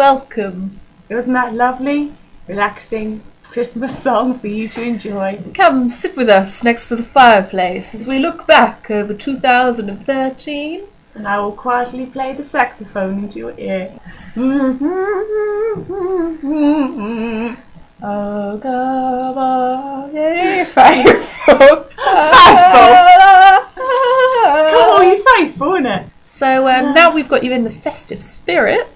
welcome. Wasn't that lovely? Relaxing Christmas song for you to enjoy. Come sit with us next to the fireplace as we look back over 2013. And I will quietly play the saxophone into your ear. Oh, come on, faithful. Come on, you're faithful, isn't it? So now we've got you in the festive spirits.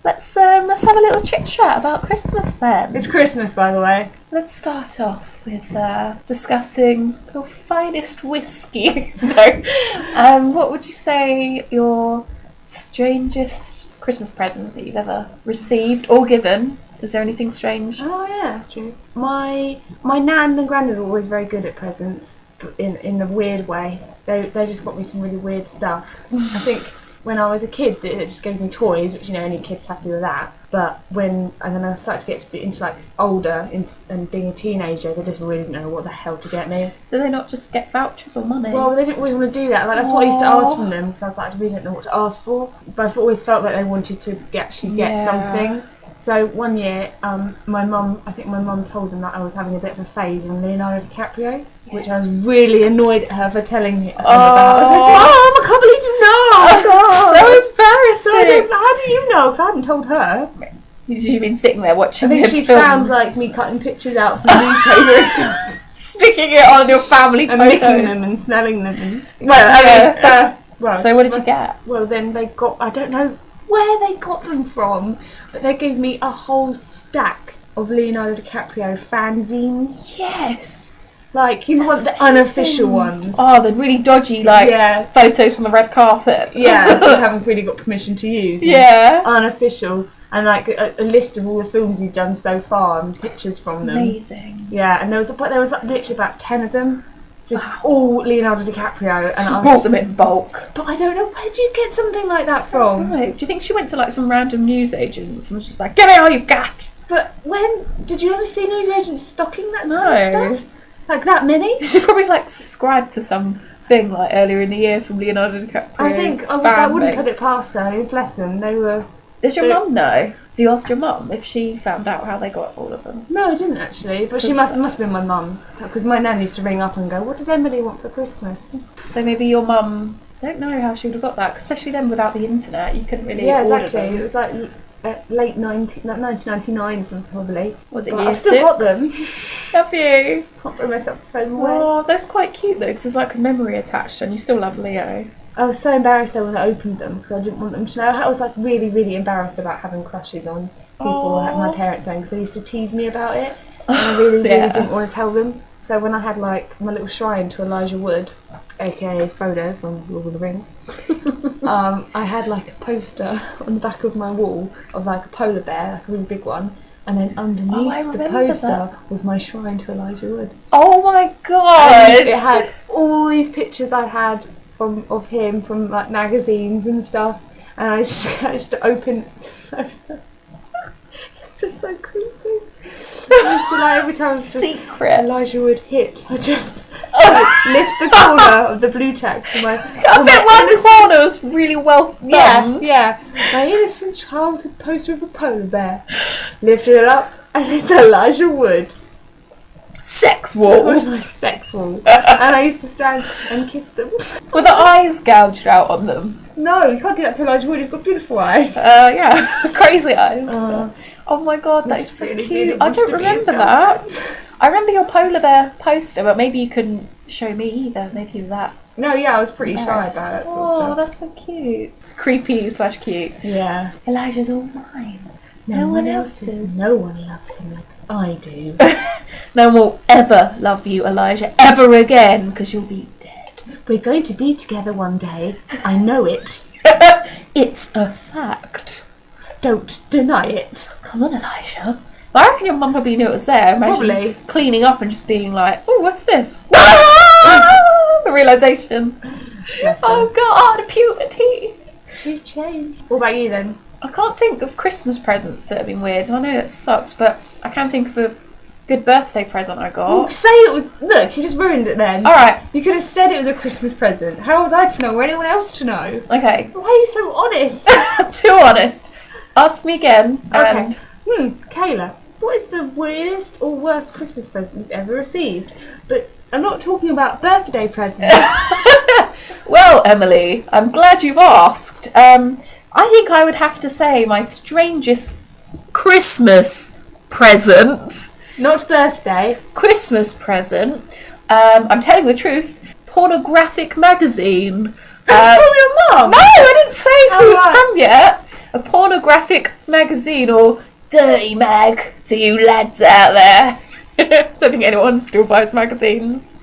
Let's have a little chit chat about Christmas then. It's Christmas, by the way. Let's start off with discussing your finest whiskey. No. What would you say your strangest Christmas present that you've ever received or given? Is there anything strange? Oh yeah, that's true. My nan and granddad were always very good at presents, in a weird way. They just got me some really weird stuff. I think when I was a kid, it just gave me toys, which, any kid's happy with that. But then I started to get into like older and being a teenager, they just really didn't know what the hell to get me. Did they not just get vouchers or money? Well, they didn't really want to do that. Like, that's what I used to ask from them, because I was like, I really don't know what to ask for. But I've always felt like they wanted to actually get something. So one year, my mum told them that I was having a bit of a phase on Leonardo DiCaprio, which I was really annoyed at her for telling him about. I was like, Mum, I can't believe you know! Oh, so embarrassing! So how do you know? Because I hadn't told her. You've been sitting there watching I think his she films. found like me cutting pictures out from newspapers. Sticking it on your family and photos. licking them and smelling them. And, so what did you get? Well, then they got, I don't know where they got them from, but they gave me a whole stack of Leonardo DiCaprio fanzines. Yes. Like, you want the unofficial ones. Oh, the really dodgy, photos on the red carpet. Yeah, you haven't really got permission to use. Yeah. Unofficial. And like a list of all the films he's done so far and pictures from them. Amazing. Yeah, and there was like literally about 10 of them. Just all Leonardo DiCaprio. And I bought them in bulk. But I don't know, where did you get something like that from? Right. Do you think she went to like some random newsagents and was just like, give me all you got? But when did you ever see newsagents stocking that No. kind of stuff? Like that many? She probably subscribed to some thing earlier in the year from Leonardo DiCaprio. I think I wouldn't put it past her. Bless them. They were. Does your mum know? Have you asked your mum if she found out how they got all of them? No, I didn't actually. But she must have been my mum, because my nan used to ring up and go, "What does Emily want for Christmas?" So maybe your mum. Don't know how she would have got that, especially then without the internet, you couldn't really. Yeah, order exactly. them. It was like late 1999, something probably. Was it but year I've still 6? got them. Have you? Can't throw myself to throw them away. Oh, that's quite cute though, because there's like a memory attached, and you still love Leo. I was so embarrassed though when I opened them, because I didn't want them to know. I was like really, really embarrassed about having crushes on people, like my parents saying, because they used to tease me about it, and I really didn't want to tell them. So when I had like my little shrine to Elijah Wood, aka Frodo from Lord of the Rings, I had like a poster on the back of my wall of like a polar bear, like a really big one, and then underneath the poster was my shrine to Elijah Wood. Oh my god! And it had all these pictures I had of him from like magazines and stuff, and I just open. It's just so creepy. I used to, like, every time secret Elijah Wood hit, I just lift the corner of the blue tack from my. I bet one corner was really well thumbed. Yeah. My innocent childhood poster of a polar bear. Lifted it up, and it's Elijah Wood. Sex That wall. was my sex wall. And I used to stand and kiss them. Were the eyes gouged out on them? No, you can't do that to Elijah Wood. He's got beautiful eyes. Yeah, crazy eyes. Oh my god, that is so really, cute. really I don't remember that. I remember your polar bear poster, but maybe you couldn't show me either. Maybe you were that. No, yeah, I was pretty shy about that sort of stuff. Oh, that's so cute. Creepy/cute. Yeah. Elijah's all mine. No one else's. No one loves him like I do. No one will ever love you, Elijah, ever again, because you'll be dead. We're going to be together one day. I know it. It's a fact. Don't deny it. Come on, Elijah. I reckon your mum probably knew it was there. Imagine Probably. cleaning up and just being like, oh, what's this? The realisation. Oh, God, puberty. She's changed. What about you then? I can't think of Christmas presents that have been weird. I know that sucks, but I can think of a good birthday present I got. Well, say it was... Look, you just ruined it then. Alright. You could have said it was a Christmas present. How was I to know or anyone else to know? Okay. Why are you so honest? Too honest. Ask me again. Okay. Kayla, what is the weirdest or worst Christmas present you've ever received? But I'm not talking about birthday presents. Well, Emily, I'm glad you've asked. I think I would have to say my strangest Christmas present. Not birthday. Christmas present. I'm telling the truth. Pornographic magazine. From your mum? No, I didn't say who it's right. from yet. A pornographic magazine, or dirty mag to you lads out there. Don't think anyone still buys magazines.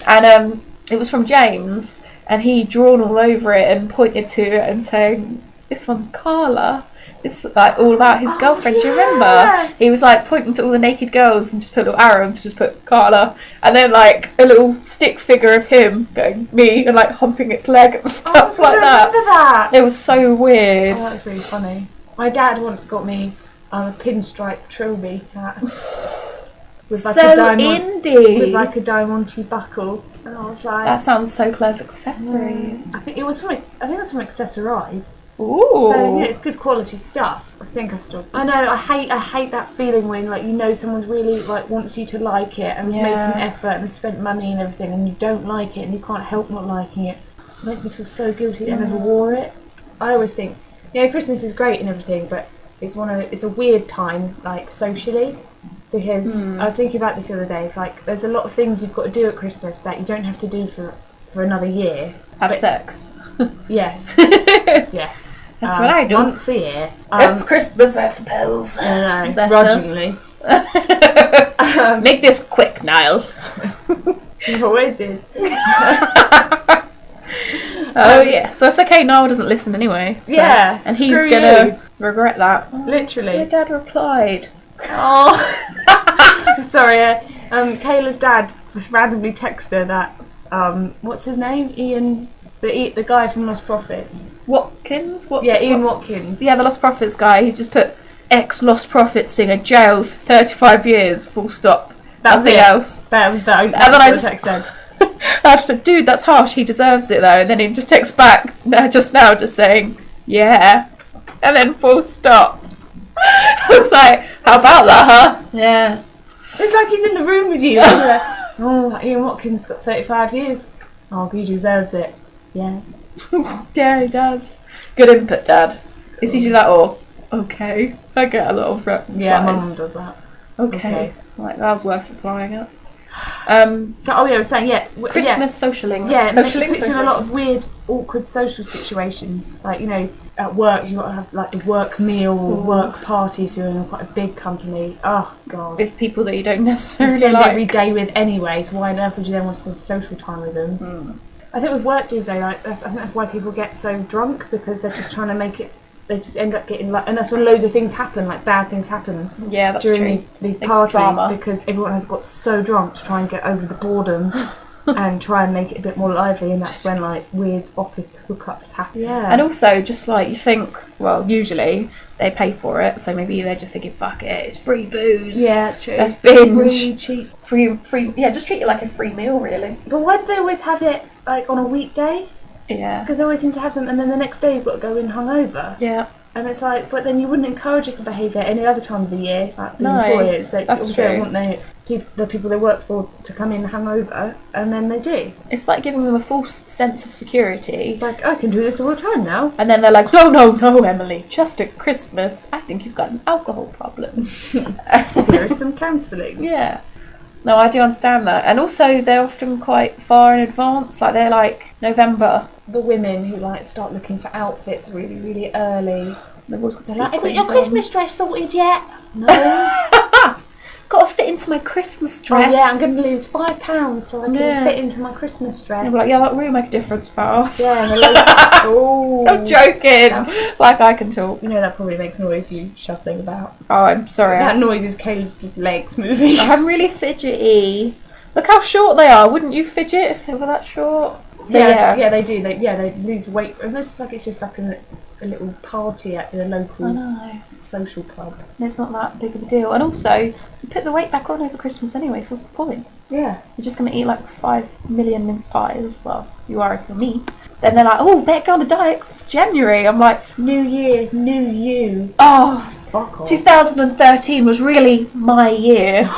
And it was from James, and he'd drawn all over it and pointed to it and saying, "This one's Carla." It's like all about his girlfriend. Do you remember? He was like pointing to all the naked girls and just put a little arrow and just put Carla, and then like a little stick figure of him going me and like humping its leg and stuff like that. I remember that. It was so weird. Oh, that's really funny. My dad once got me a pinstripe trilby hat with like So a diamond, indie. with like a diamante buckle, and I was like, That sounds so Claire's accessories. I think it was from Accessorize. Ooh. So yeah, it's good quality stuff. I think I still. I know. I hate that feeling when like someone's really like wants you to like it and has made some effort and has spent money and everything, and you don't like it and you can't help not liking it. It makes me feel so guilty that I never wore it. I always think, Christmas is great and everything, but it's a weird time like socially, because I was thinking about this the other day. It's like there's a lot of things you've got to do at Christmas that you don't have to do for another year. Have sex. Yes. Yes. That's what I do. Once a year. It's Christmas, I suppose. I know, Better. grudgingly. Make this quick, Niall. It always is. Oh yeah, so it's okay. Niall doesn't listen anyway. So, Yeah, and he's screw gonna regret that. Literally. My dad replied. Oh, sorry. Kayla's dad just randomly texted her that. What's his name? Ian, the guy from Lost Prophets. Watkins? Ian Watkins. Yeah, the Lost Prophets guy. He just put ex-Lost Prophets singer jail for 35 years. Full stop. Nothing else. That was the only. And then I the just text said. I just put, dude, that's harsh. He deserves it though. And then he just texts back just now, just saying, yeah, and then full stop. It's like, how about that, huh? Yeah. It's like he's in the room with you. Like, oh, Ian Watkins got 35 years. Oh, he deserves it. Yeah. Yeah, he does. Good input, Dad. It's usually like, oh, okay. I get a lot of replies. Yeah, my mum does that. Okay. Like, that was worth replying it. So, I was saying, Christmas socialing. Yeah, socialing. It puts you in a lot of weird, awkward social situations. Like, at work, you've got to have like the work meal or work party if you're in quite a big company. Oh, God. With people that you don't You necessarily spend like. every day with anyway, so why on earth would you then want to spend social time with them? I think with work days, though, I think that's why people get so drunk, because they're just trying to make it. They just end up getting and that's when loads of things happen, like bad things happen. Yeah, that's during true. these Like parties, drama. because everyone has got so drunk to try and get over the boredom and try and make it a bit more lively, and that's when like weird office hookups happen. Yeah, And also, just like you think, well, usually they pay for it, so maybe they're just thinking, fuck it, it's free booze. yeah, that's true. Let's binge. Really cheap. Free. Yeah, just treat it like a free meal, really. But why do they always have it like on a weekday? Yeah. Because they always seem to have them, and then the next day you've got to go in hungover. Yeah. And it's like, but then you wouldn't encourage us to behaviour any other time of the year. Like the No, employers, they that's obviously true. want the people they work for to come in hungover, and then they do. It's like giving them a false sense of security. It's like, I can do this all the time now. And then they're like, no, Emily, just at Christmas, I think you've got an alcohol problem. Here is some counselling. Yeah. No, I do understand that. And also, they're often quite far in advance. Like, they're like November. The women who like start looking for outfits really, really early. They've always got They're like, have you sequins got your on. Christmas dress sorted yet? No. Got to fit into my Christmas Oh dress. yeah, I'm going to lose £5 so I can Yeah. fit into my Christmas dress. And I'm like, yeah, that really make a difference for us. Yeah, and they're like, oh. I'm joking. Like, I can talk. You know that probably makes noise, you shuffling about. Oh, I'm sorry. That noise is Kay's just legs moving. I'm really fidgety. Look how short they are. Wouldn't you fidget if they were that short? So yeah. Yeah, they do. They lose weight. And it's just like a little party at the I local know. social club. It's not that big of a deal. And also, you put the weight back on over Christmas anyway, so what's the point? Yeah. You're just going to eat like 5 million mince pies. Well, you are if you're me. Then they're like, oh, better go on a diet 'cause it's January. I'm like, New year, new you. oh, Fuck off. 2013 was really my year.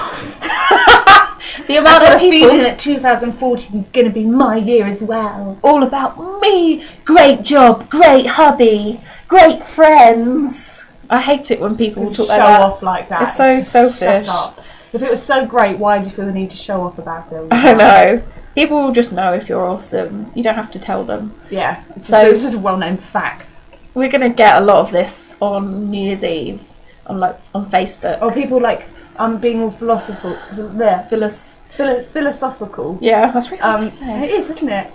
The amount I've got of a people, feeling that 2014 is going to be my year as well. all about me. Great job, great hubby, great friends. I hate it when people talk Show like that. off like that. It's so Just selfish. Shut up. If it was so great, why do you feel the need to show off about it? I know. People will just know if you're awesome. You don't have to tell them. Yeah. So- This is a well-known fact. We're going to get a lot of this on New Year's Eve on Facebook. Or people like being all philosophical. Yeah, that's really hard to say. It is, isn't it?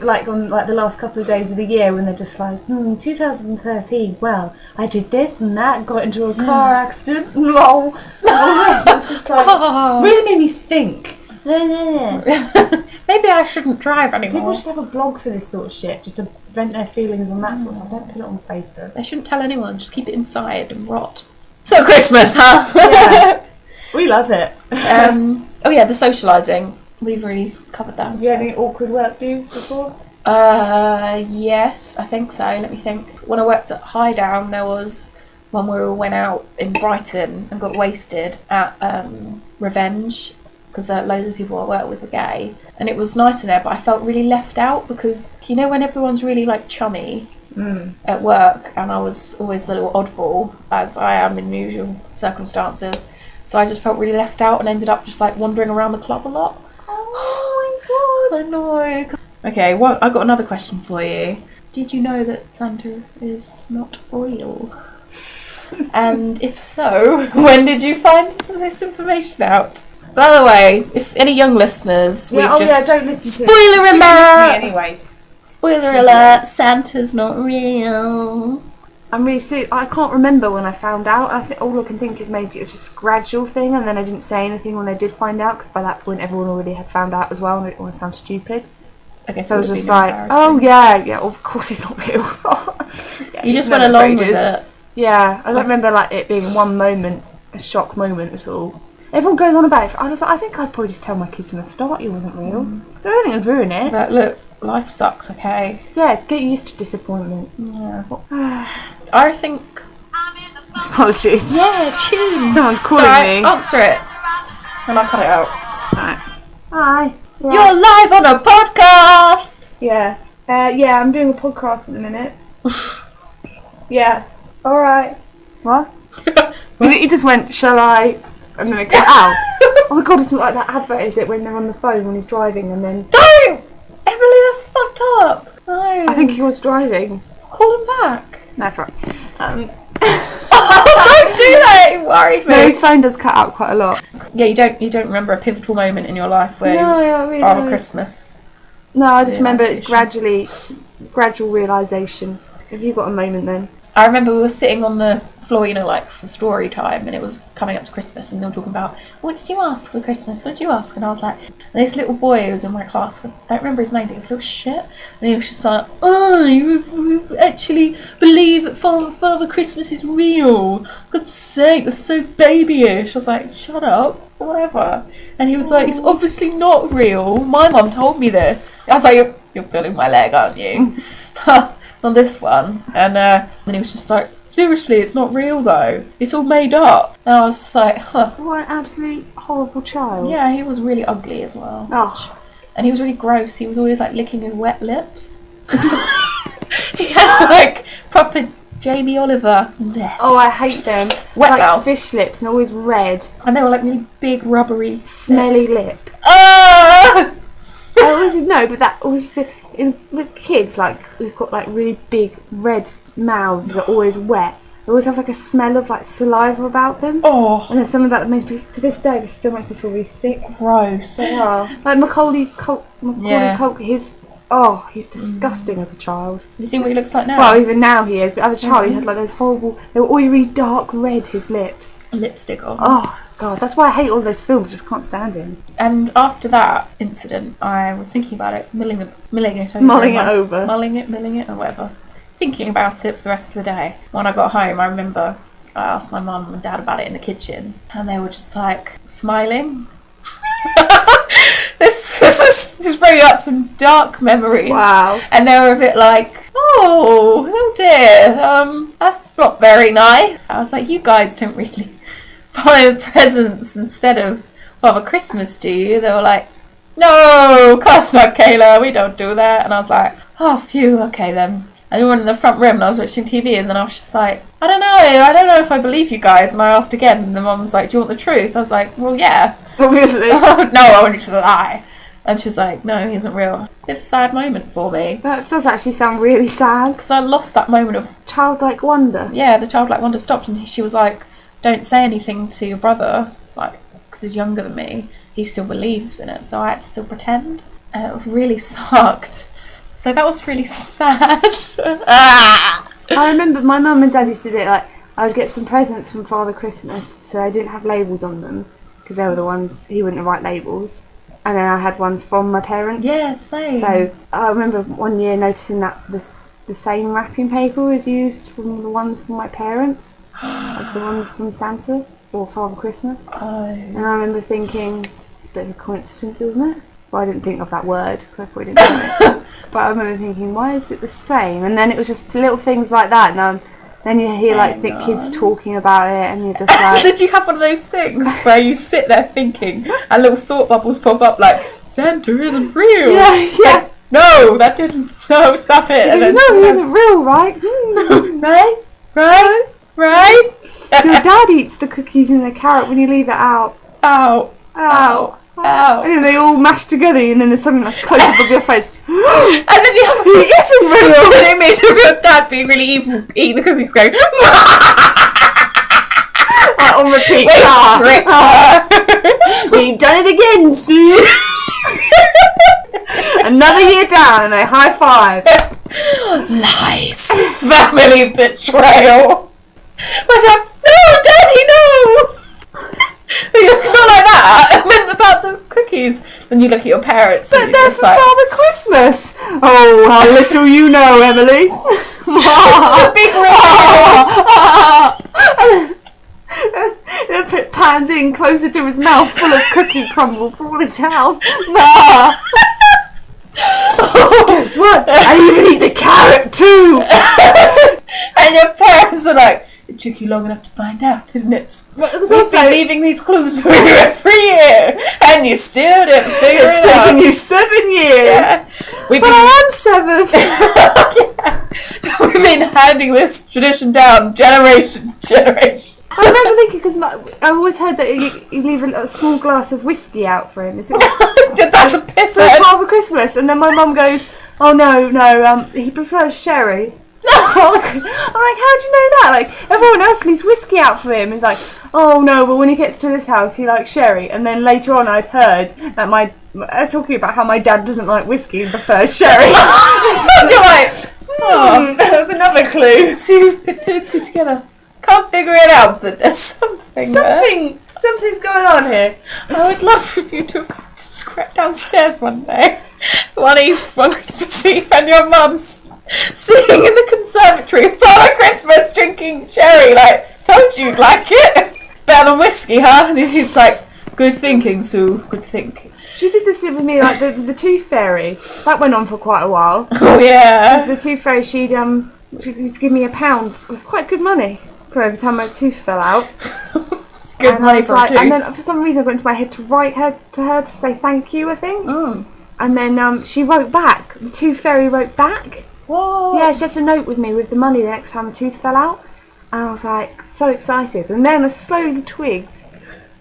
Like on like the last couple of days of the year when they're just like, 2013. Well, I did this and that, got into a car accident. Lol. It's just like really made me think. Maybe I shouldn't drive anymore. People should have a blog for this sort of shit, just to vent their feelings on that sort of stuff. Don't put it on Facebook. They shouldn't tell anyone. Just keep it inside and rot. So Christmas, huh? Yeah. We love it. Oh yeah, the socialising. We've really covered that. Have you had any awkward work dues before? Yes, I think so. Let me think. When I worked at Highdown, there was one where we went out in Brighton and got wasted at Revenge because loads of people I work with were gay, and it was nice in there. But I felt really left out because you know when everyone's really like chummy at work, and I was always the little oddball as I am in usual circumstances. So I just felt really left out and ended up just like wandering around the club a lot. Oh my god. I know. Okay, well, I've got another question for you. Did you know that Santa is not real? And if so, when did you find this information out? By the way, if any young listeners, don't listen spoiler to it. alert! Anyways. Spoiler alert, Santa's not real. I'm really I can't remember when I found out. All I can think is maybe it was just a gradual thing, and then I didn't say anything when I did find out because by that point everyone already had found out as well, and I didn't want to sound stupid. Okay, so I was just like, oh yeah, of course he's not real. Yeah, you just went along with it. Yeah, I don't remember like it being one moment, a shock moment at all. Everyone goes on about it. I think I'd probably just tell my kids from the start he wasn't real. I don't think it'd ruin it. But look, life sucks, okay? Yeah, get used to disappointment. Yeah. I think... Apologies. Yeah, tune. Someone's calling me. Answer it. And I'll cut it out. Right. Hi. Yeah. You're live on a podcast! Yeah. Yeah, I'm doing a podcast at the minute. Yeah. Alright. What? He just went, shall I? And then it cut out. Oh my god, it's not like that advert, is it, when they're on the phone when he's driving and then... Don't! Emily, that's fucked up. No. I think he was driving. Call him back. That's right. Don't do that, it worried me. No, his phone does cut out quite a lot. Yeah, you don't remember a pivotal moment in your life where really Father Christmas. No, I just remember it gradual realisation. Have you got a moment then? I remember we were sitting on the floor, like for story time, and it was coming up to Christmas, and they were talking about, what did you ask for Christmas? What did you ask? And I was like, and this little boy who was in my class, I don't remember his name, but he was a little shit, and he was just like, oh, you actually believe that Father Christmas is real? God's sake, that's so babyish. I was like, shut up, whatever. And he was like, it's obviously not real. My mum told me this. I was like, you're pulling my leg, aren't you? On this one, and then he was just like, seriously, it's not real though, it's all made up. And I was just like, what an absolute horrible child. Yeah, he was really ugly as well. Oh. And he was really gross. He was always like licking his wet lips. He had like proper Jamie Oliver. Oh, I hate them. Wet like mouth. Fish lips, and always red. And they were like really big rubbery smelly lip. I always know, but that always with kids, like we've got like really big red mouths that are always wet. They always have like a smell of like saliva about them. Oh, and there's something about that makes me, to this day, it still makes me feel really sick. Gross. Yeah. Like Macaulay Culkin, he's disgusting as a child. Have you seen what he looks like now? Well, even now he is, but as a child he had like those horrible, they were always really dark red, his lips. Lipstick on. Oh god, that's why I hate all those films, just can't stand him. And after that incident, I was thinking about it, mulling it over, or whatever. thinking about it for the rest of the day. When I got home, I remember I asked my mum and dad about it in the kitchen, and they were just like smiling. This is just bringing up some dark memories. Wow. And they were a bit like, oh dear, that's not very nice. I was like, you guys don't really buy presents instead of Father Christmas, do you? They were like, no, of course not, Kayla, we don't do that. And I was like, oh, phew, okay then. And we went in the front room and I was watching TV, and then I was just like, I don't know if I believe you guys. And I asked again, and the mum was like, do you want the truth? I was like, well, yeah. Obviously. No, I want you to lie. And she was like, no, he isn't real. Bit of a sad moment for me. That does actually sound really sad. Because I lost that moment of... childlike wonder. Yeah, the childlike wonder stopped, and she was like, don't say anything to your brother, like, because he's younger than me. He still believes in it, so I had to still pretend. And it was really sucked. So that was really sad. I remember my mum and dad used to do it, like, I would get some presents from Father Christmas, so I didn't have labels on them, because they were the ones he wouldn't write labels. And then I had ones from my parents. Yeah, same. So I remember one year noticing that the same wrapping paper was used from the ones from my parents as the ones from Santa or Father Christmas. Oh. And I remember thinking, it's a bit of a coincidence, isn't it? Well, I didn't think of that word because I probably didn't know it. But I remember thinking, why is it the same? And then it was just little things like that. And then you hear like the kids talking about it, and you're just like... Did you have one of those things where you sit there thinking and little thought bubbles pop up like, Santa isn't real? Yeah. Like, no, that didn't... No, stop it. And then no, he isn't real, right? Right? Your dad eats the cookies and the carrot when you leave it out. Ow. And And then they all mash together, and then there's something like close up of your face. then you have... He isn't real! And then it made your dad being really evil, eating the cookies going... On repeat. We've done it again, Sue! Another year down, and they high five. Lies. Family betrayal. But no, Daddy, no! Not like that. I meant about the cookies. Then you look at your parents. But they're for Father Christmas. Oh, how little you know, Emily. It's a big reveal. It pans in closer to his mouth, full of cookie crumble falling down. Guess what? I even eat the carrot too. And your parents are like, it took you long enough to find out, didn't it? Well, it was We've also been leaving these clues for you every year, and you still didn't figure it out. It's taken you 7 years. Yeah. But I am 7. Yeah. We've been handing this tradition down generation to generation. I remember thinking, because I always heard that you leave a small glass of whiskey out for him. Is it? That's a piss For Father Christmas, and then my mum goes, "Oh no, he prefers sherry." I'm like, how do you know that? Like, everyone else leaves whiskey out for him. He's like, oh no, but when he gets to this house, he likes sherry. And then later on, I'd heard that talking about how my dad doesn't like whiskey and prefers sherry. You're like, that was another clue. Two together. Can't figure it out, but there's something. Something's going on here. I would love for you to have come to scrap downstairs one day, one Christmas Eve, and your mum's sitting in the conservatory, Father Christmas, drinking sherry. Like, told you you'd like it. It's better than whiskey, huh? And he's like, good thinking, Sue. Good thinking. She did this with me, like the Tooth Fairy. That went on for quite a while. Oh yeah. The Tooth Fairy, she'd used to give me £1. It was quite good money for every time my tooth fell out. It's good money for a tooth. And then for some reason, I got into my head to write to her to say thank you, I think. Oh. And then she wrote back. The Tooth Fairy wrote back. Whoa. Yeah, she left a note with me with the money the next time a tooth fell out. And I was like, so excited. And then I slowly twigged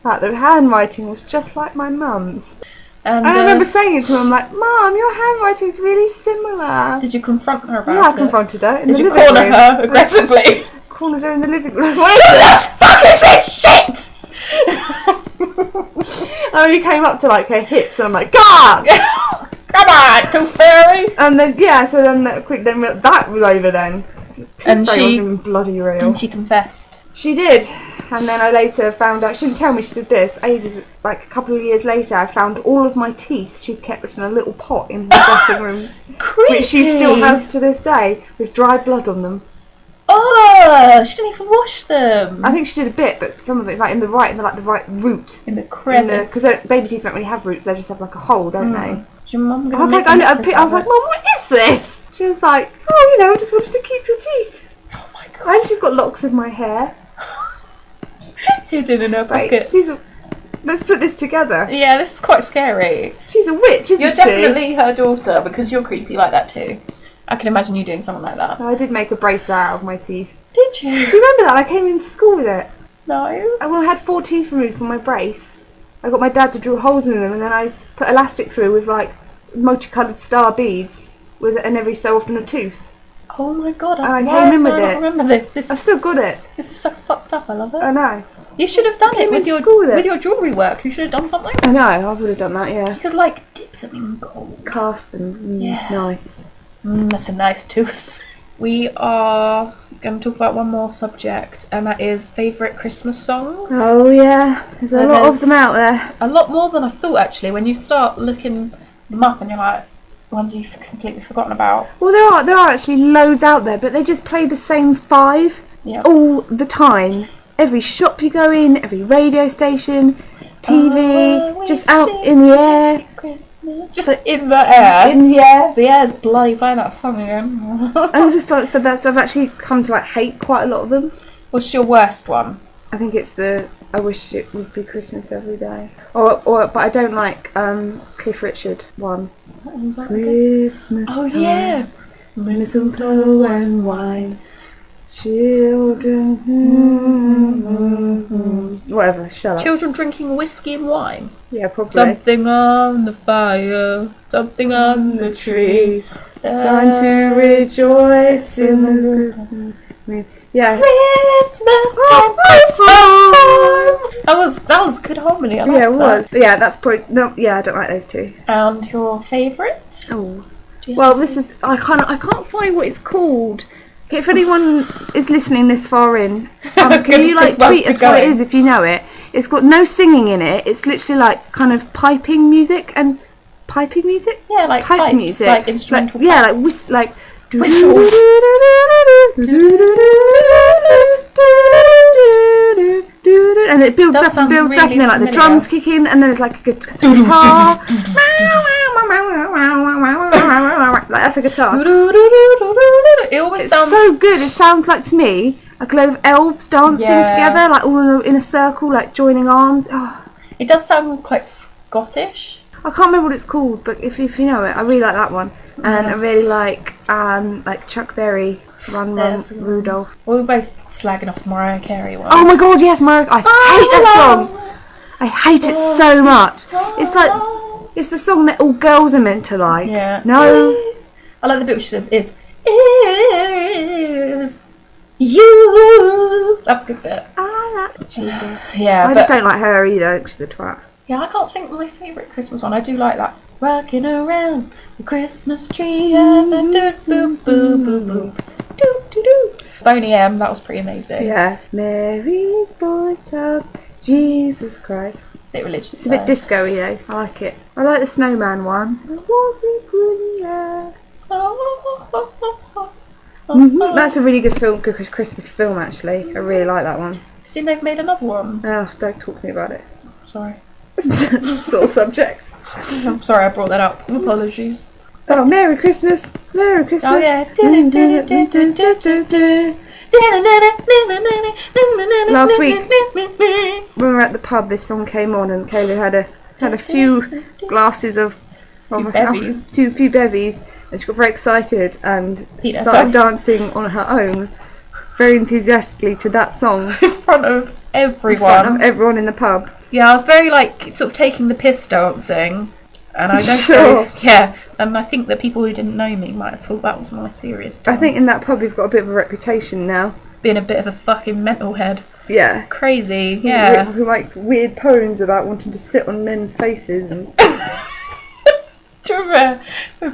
that the handwriting was just like my mum's. And I remember saying it to her, I'm like, Mum, your handwriting's really similar. Did you confront her about it? Yeah, I confronted her in the living room. Did you corner her aggressively? Cornered her in the living room. What the fuck is this shit? I only came up to like her hips and I'm like, God! Come on, Tooth Fairy! And then, so then that was over then. And she wasn't bloody real. And she confessed. She did. And then I later found out, she didn't tell me she did this, like a couple of years later, I found all of my teeth she'd kept in a little pot in the dressing room. Creepy. Which she still has to this day, with dried blood on them. Oh, she didn't even wash them. I think she did a bit, but some of it like the right root. In the crevice. Because baby teeth don't really have roots, they just have like a hole, don't they? Is your mum I was like, Mum, what is this? She was like, oh, I just wanted to keep your teeth. Oh my god. And she's got locks of my hair. Hidden in her pockets. Let's put this together. Yeah, this is quite scary. She's a witch, isn't she? You're definitely her daughter because you're creepy like that too. I can imagine you doing something like that. I did make a bracelet out of my teeth. Did you? Do you remember that? I came into school with it. No. I had 4 teeth removed from my brace. I got my dad to drill holes in them and then I put elastic through with like multicoloured star beads and every so often a tooth. Oh my god, I came in with it. I remember this. I still got it. This is so fucked up, I love it. I know. You should have done it with your jewellery work. You should have done something. I know, I would have done that, yeah. You could like dip them in gold. Cast them. Yeah. Nice. That's a nice tooth. We are going to talk about one more subject, and that is favourite Christmas songs. Oh yeah, there's a lot of them out there. A lot more than I thought, actually, when you start looking them up and you're like, ones you've completely forgotten about. Well, there are actually loads out there, but they just play the same 5 all the time. Every shop you go in, every radio station, TV, just out in the air. Just in the air. In the air. The air's bloody playing that song again. I'm just like, so I've actually come to like hate quite a lot of them. What's your worst one? I think it's I wish it would be Christmas every day. But I don't like Cliff Richard one. What one's that? Christmas Oh time, yeah. mistletoe and wine, children. Whatever. Shut up. Children drinking whiskey and wine. Yeah, probably. Something on the fire, something on the tree. Trying to rejoice in the. Yeah. Christmas time, Christmas time. That was good harmony. I like it was. But yeah, that's probably no. Yeah, I don't like those two. And your favourite? Oh, well, this is I can't find what it's called. Okay, if anyone is listening this far in, can you like tweet us what it is if you know it? It's got no singing in it. It's literally like kind of piping music. Yeah, like pipe pipes, music, like instrumental. Yeah, whistles. And it builds up and builds up, and then like the drums kick in, and then there's like a guitar. Like that's a guitar. It always It's sounds so good. It sounds like to me like a load of elves dancing together, like all in a circle, like joining arms. Oh. It does sound quite Scottish. I can't remember what it's called, but if you know it, I really like that one, and I really like Chuck Berry, Run Rudolph. Well, we're both slagging off the Mariah Carey one. Oh my god, yes, Mariah! I hate that song. I hate it so much. It's like it's the song that all girls are meant to like. Yeah. No. I like the bit where she says is you. That's a good bit. I like cheesy. Yeah, I just don't like her either. She's a twat. Yeah, I can't think of my favourite Christmas one. I do like that. Rocking around the Christmas tree. Boom, boom, boom, doo, doo, doo. Boney M, that was pretty amazing. Yeah. Mary's boy child, Jesus Christ. A bit religious. It's a bit disco-y though. I like it. I like the snowman one. That's a really good film, good Christmas film actually. I really like that one. Have you seen they've made another one? Oh, don't talk to me about it. Sorry. Sort of subject. I'm sorry I brought that up. Apologies. Oh, Merry Christmas! Merry Christmas! Oh yeah. Last week when we were at the pub, this song came on, and Kayla had a few glasses of few bevies, and she got very excited and started dancing on her own, very enthusiastically to that song in front of everyone. In front of everyone in the pub. Yeah, I was very sort of taking the piss dancing, and I don't and I think that people who didn't know me might have thought that was my serious dance. I think in that pub you've got a bit of a reputation now. Being a bit of a fucking mental head. Yeah. Crazy, yeah. Who writes weird poems about wanting to sit on men's faces and... Do you remember? We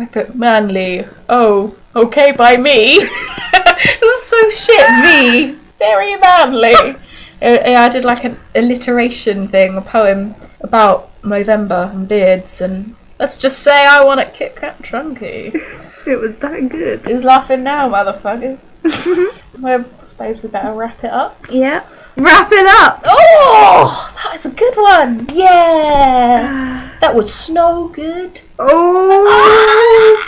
put manly. Oh, okay by me. This is so shit. very manly. I did like an alliteration thing, a poem about Movember and beards, and let's just say I want a Kit Kat Trunky. It was that good. Who's laughing now, motherfuckers? Well, I suppose we better wrap it up. Yeah. Wrap it up! Oh, that was a good one. Yeah. That was snow good. Oh!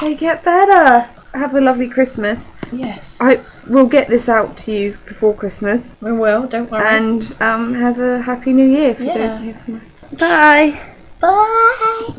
They get better. Have a lovely Christmas. Yes. I will get this out to you before Christmas. We will, don't worry. And have a happy new year if you don't hear from us. Bye. Bye.